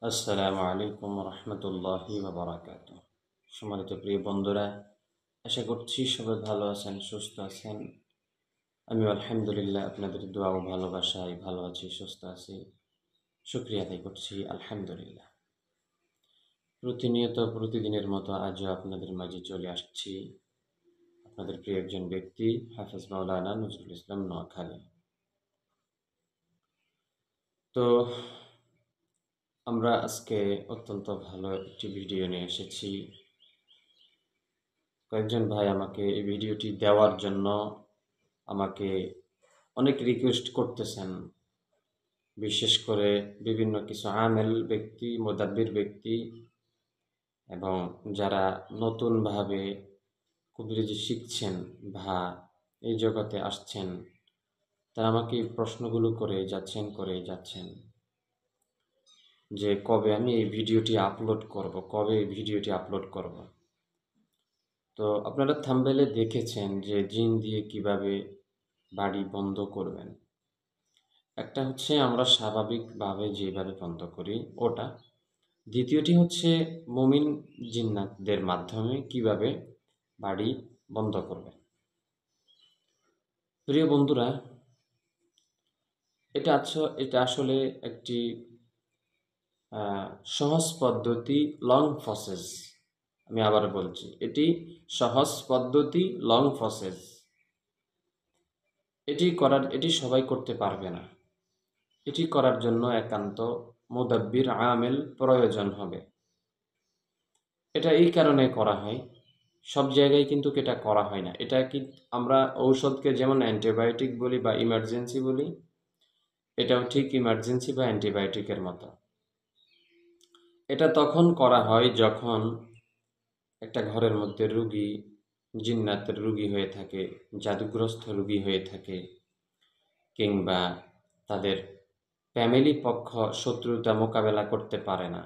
আসসালামু আলাইকুম রহমতুল্লাহি ওয়া বারাকাতুহু। সম্মানিত প্রিয় বন্ধুরা, আশা করছি সবাই ভালো আছেন, সুস্থ আছেন। আমিও আলহামদুলিল্লাহ আপনাদের দোয়া ও ভালোবাসায় ভালো আছি, সুস্থ আছি। শুকরিয়া আদায় করছি আলহামদুলিল্লাহ। প্রতিনিয়ত প্রতিদিনের মতো আজও আপনাদের মাঝে চলে আসছি আপনাদের প্রিয় একজন ব্যক্তি হাফেজ মাওলানা নজরুল ইসলাম নোয়াখালী। তো আমরা আজকে অত্যন্ত ভালো একটি ভিডিও নিয়ে এসেছি। কয়েকজন ভাই আমাকে এই ভিডিওটি দেওয়ার জন্য আমাকে অনেক রিকোয়েস্ট করতেছেন। বিশেষ করে বিভিন্ন কিছু আমেল ব্যক্তি, মুদাব্বির ব্যক্তি এবং যারা নতুনভাবে কবিরাজি শিখছেন বা এই জগতে আসছেন, তারা আমাকে এই প্রশ্নগুলো করে যাচ্ছেন যে কবে আমি এই ভিডিওটি আপলোড করব। তো আপনারা থাম্বনেইলে দেখেছেন যে জিন দিয়ে কিভাবে বাড়ি বন্ধ করবেন। একটা হচ্ছে আমরা স্বাভাবিকভাবে যেভাবে বন্ধ করি ওটা। দ্বিতীয়টি হচ্ছে মুমিন জিন্নাতদের মাধ্যমে কিভাবে বাড়ি বন্ধ করবেন। প্রিয় বন্ধুরা, এটা আসলে একটি সহজ পদ্ধতি, লং প্রসেস। আমি আবার বলছি, এটি সহজ পদ্ধতি, লং প্রসেস। এটি সবাই করতে পারবে না। এটি করার জন্য একান্ত মুদাব্বির আমেল প্রয়োজন হবে। এটা এই কারণে করা হয়, সব জায়গায় কিন্তু এটা করা হয় না। এটা কি আমরা ঔষধকে যেমন অ্যান্টিবায়োটিক বলি বা ইমার্জেন্সি বলি, এটাও ঠিক ইমার্জেন্সি বা অ্যান্টিবায়োটিকের মতো। এটা তখন করা হয় যখন একটা ঘরের মধ্যে রুগী, জিন্নাতের রুগী হয়ে থাকে, জাদুগ্রস্ত রুগী হয়ে থাকে, কিংবা তাদের ফ্যামিলি পক্ষ শত্রুতা মোকাবেলা করতে পারে না।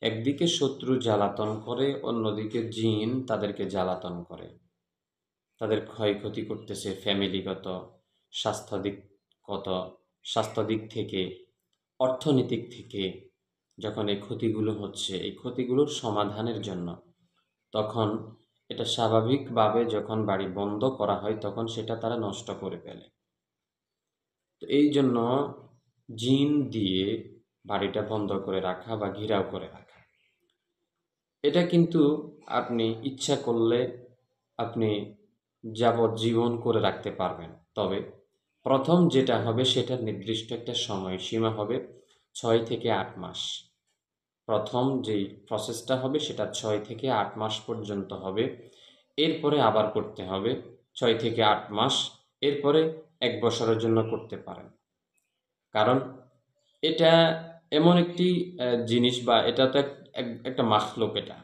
একদিকে শত্রু জ্বালাতন করে, অন্যদিকে জিন তাদেরকে জ্বালাতন করে, তাদের ক্ষয়ক্ষতি করতেছে ফ্যামিলিগত, স্বাস্থ্যগত, স্বাস্থ্য দিক থেকে, অর্থনৈতিক থেকে। যখন এই ক্ষতিগুলো হচ্ছে, এই ক্ষতিগুলোর সমাধানের জন্য তখন এটা স্বাভাবিকভাবে যখন বাড়ি বন্ধ করা হয় তখন সেটা তারা নষ্ট করে ফেলে। তো এই জন্য জিন দিয়ে বাড়িটা বন্ধ করে রাখা বা ঘেরাও করে রাখা, এটা কিন্তু আপনি ইচ্ছা করলে আপনি যাবজ্জীবন করে রাখতে পারবেন। তবে প্রথম যেটা হবে সেটার নির্দিষ্ট একটা সময়সীমা হবে 6 থেকে 8 মাস। প্রথম যেই প্রসেসটা হবে সেটা 6 থেকে 8 মাস পর্যন্ত হবে। এরপরে আবার করতে হবে 6 থেকে 8 মাস। এরপরে 1 বছরের জন্য করতে পারেন। কারণ এটা এমন একটি জিনিস, বা এটা তো একটা মাখলুক। এটা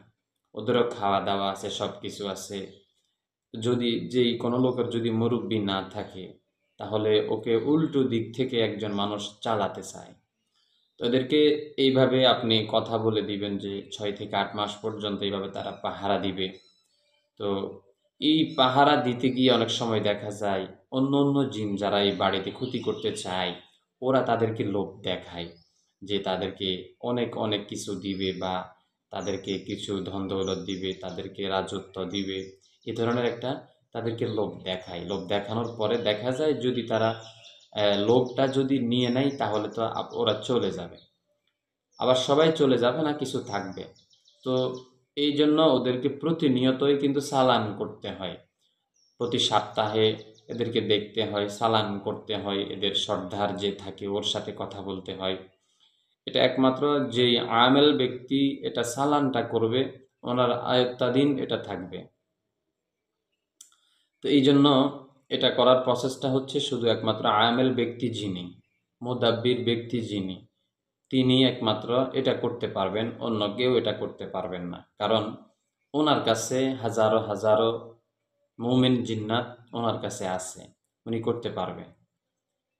ওদেরও খাওয়া দাওয়া আছে, সব কিছু আছে। যদি যেই কোনো লোকের যদি মুরব্বি না থাকে, তাহলে ওকে উল্টো দিক থেকে একজন মানুষ চালাতে চায়। তো এদেরকে এইভাবে আপনি কথা বলে দিবেন যে 6 থেকে 8 মাস পর্যন্ত এইভাবে তারা পাহারা দিবে। তো এই পাহারা দিতে গিয়ে অনেক সময় দেখা যায় অন্য অন্য জিন যারা এই বাড়িতে ক্ষতি করতে চায়, ওরা তাদেরকে লোভ দেখায় যে তাদেরকে অনেক অনেক কিছু দিবে, বা তাদেরকে কিছু ধন দৌলত দিবে, তাদেরকে রাজত্ব দিবে। এ ধরনের একটা তাদেরকে লোভ দেখায়। লোভ দেখানোর পরে দেখা যায় যদি তারা লোভটা যদি নিয়ে নেয় তাহলে তো ওরা চলে যাবে। আবার সবাই চলে যাবে না, কিছু থাকবে। তো এই জন্য ওদেরকে প্রতিনিয়তই কিন্তু চালান করতে হয়। প্রতি সপ্তাহে এদেরকে দেখতে হয়, চালান করতে হয়। এদের সর্দার যে থাকে ওর সাথে কথা বলতে হয়। এটা একমাত্র যেই আমেল ব্যক্তি এটা চালানটা করবে, ওনার আয়ত্তাধীন এটা থাকবে। তো এই জন্য এটা করার প্রসেসটা হচ্ছে শুধু একমাত্র আমেল ব্যক্তি যিনি, মুদাব্বির ব্যক্তি যিনি, তিনি একমাত্র এটা করতে পারবেন। অন্য কেউ এটা করতে পারবেন না। কারণ ওনার কাছে হাজারো হাজারো মুমিন জিন্নাত ওনার কাছে আছে, উনি করতে পারবেন।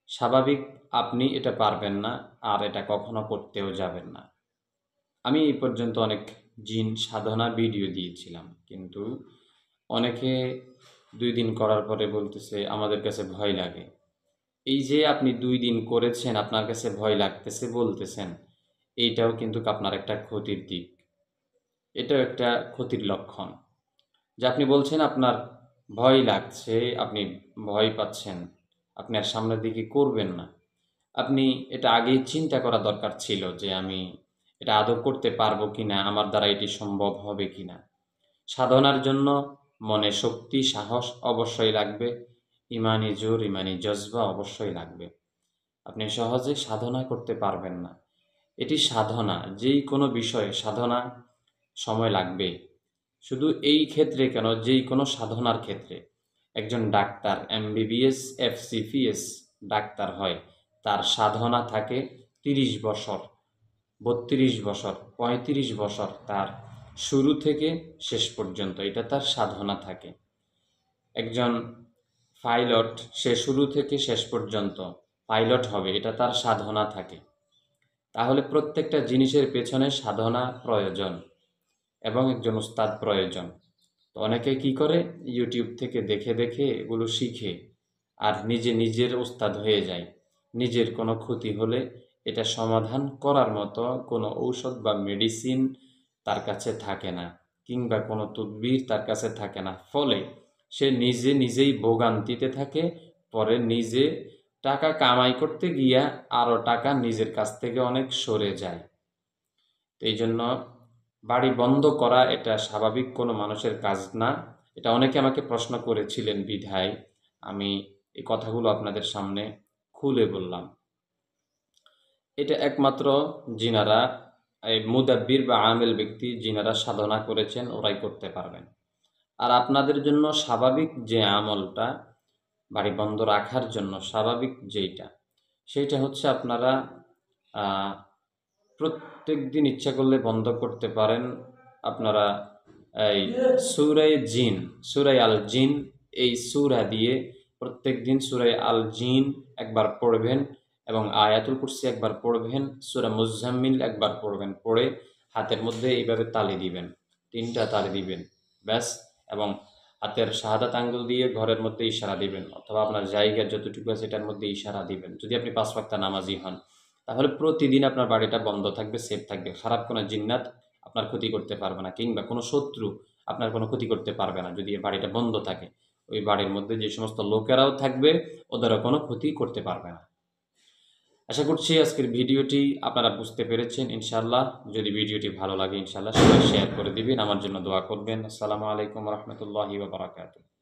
স্বাভাবিক আপনি এটা পারবেন না, আর এটা কখনো করতেও যাবেন না। আমি এই পর্যন্ত অনেক জিন সাধনা ভিডিও দিয়েছিলাম, কিন্তু অনেকে 2 দিন করার পরে বলতেছে আমাদের কাছে ভয় লাগে। এই যে আপনি 2 দিন করেছেন, আপনার কাছে ভয় লাগতেছে বলতেছেন, এইটাও কিন্তু আপনার একটা ক্ষতির দিক, এটাও একটা ক্ষতির লক্ষণ। যে আপনি বলছেন আপনার ভয় লাগছে, আপনি ভয় পাচ্ছেন, আপনি আর সামনের দিকে করবেন না। আপনি এটা আগেই চিন্তা করা দরকার ছিল যে আমি এটা আদৌ করতে পারবো কিনা, আমার দ্বারা এটি সম্ভব হবে কিনা। সাধনার জন্য মনে শক্তি, সাহস অবশ্যই লাগবে, ইমানি জোর, ইমানি জজবা অবশ্যই লাগবে। আপনি সহজে সাধনা করতে পারবেন না। এটি সাধনা, যেই কোনো বিষয়ে সাধনা সময় লাগবে। শুধু এই ক্ষেত্রে কেন, যেই কোনো সাধনার ক্ষেত্রে। একজন ডাক্তার এমবিবিএস এফসিপিএস ডাক্তার হয়, তার সাধনা থাকে 30 বছর, 32 বছর, 35 বছর, তার শুরু থেকে শেষ পর্যন্ত এটা তার সাধনা থাকে। একজন পাইলট, সে শুরু থেকে শেষ পর্যন্ত পাইলট হবে, এটা তার সাধনা থাকে। তাহলে প্রত্যেকটা জিনিসের পেছনে সাধনা প্রয়োজন এবং একজন উস্তাদ প্রয়োজন। তো অনেকে কি করে, ইউটিউব থেকে দেখে দেখে এগুলো শিখে আর নিজের উস্তাদ হয়ে যায়। নিজের কোনো ক্ষতি হলে এটা সমাধান করার মতো কোনো ঔষধ বা মেডিসিন তার কাছে থাকে না, কিংবা কোনো তদবির তার কাছে থাকে না। ফলে সে নিজেই ভোগান্তিতে থাকে, পরে নিজে টাকা কামাই করতে গিয়া আরও টাকা নিজের কাছ থেকে অনেক সরে যায়। তো এই জন্য বাড়ি বন্ধ করা এটা স্বাভাবিক কোনো মানুষের কাজ না। এটা অনেকে আমাকে প্রশ্ন করেছিলেন বিধায় আমি এই কথাগুলো আপনাদের সামনে খুলে বললাম। এটা একমাত্র যিনারা এই মুদাব্বির বা আমেল ব্যক্তি, যিনারা সাধনা করেছেন, ওরাই করতে পারবেন। আর আপনাদের জন্য স্বাভাবিক যে আমলটা বাড়ি বন্ধ রাখার জন্য স্বাভাবিক যেইটা, সেইটা হচ্ছে আপনারা প্রত্যেক দিন ইচ্ছা করলে বন্ধ করতে পারেন। আপনারা এই সূরা আল জিন, এই সূরা দিয়ে প্রত্যেক দিন সূরা আল জিন একবার পড়বেন এবং আয়াতুল কুরসি একবার পড়বেন, সূরা মুজাম্মিল একবার পড়বেন, পড়ে হাতের মধ্যে এইভাবে তালি দিবেন, 3টা তালি দিবেন ব্যাস। এবং হাতের শাহাদাত আঙ্গুল দিয়ে ঘরের মধ্যে ইশারা দিবেন, অথবা আপনার জায়গা যতটুকু আছে এটার মধ্যে ইশারা দিবেন, যদি আপনি 5 ওয়াক্ত নামাজি হন। তাহলে প্রতিদিন আপনার বাড়িটা বন্ধ থাকবে, সেফ থাকবে, খারাপ কোনো জিন্নাত আপনার ক্ষতি করতে পারবে না, কিংবা কোনো শত্রু আপনার কোনো ক্ষতি করতে পারবে না যদি এই বাড়িটা বন্ধ থাকে। ওই বাড়ির মধ্যে যে সমস্ত লোকেরাও থাকবে, ওদেরও কোনো ক্ষতি করতে পারবে না। আশা করছি আজকের ভিডিওটি আপনারা বুঝতে পেরেছেন ইনশাআল্লাহ। যদি ভিডিওটি ভালো লাগে ইনশাআল্লাহ সবাই শেয়ার করে দিবেন, আমার জন্য দোয়া করবেন। আসসালামু আলাইকুম রহমতুল্লাহি ওয়া বারাকাতুহু।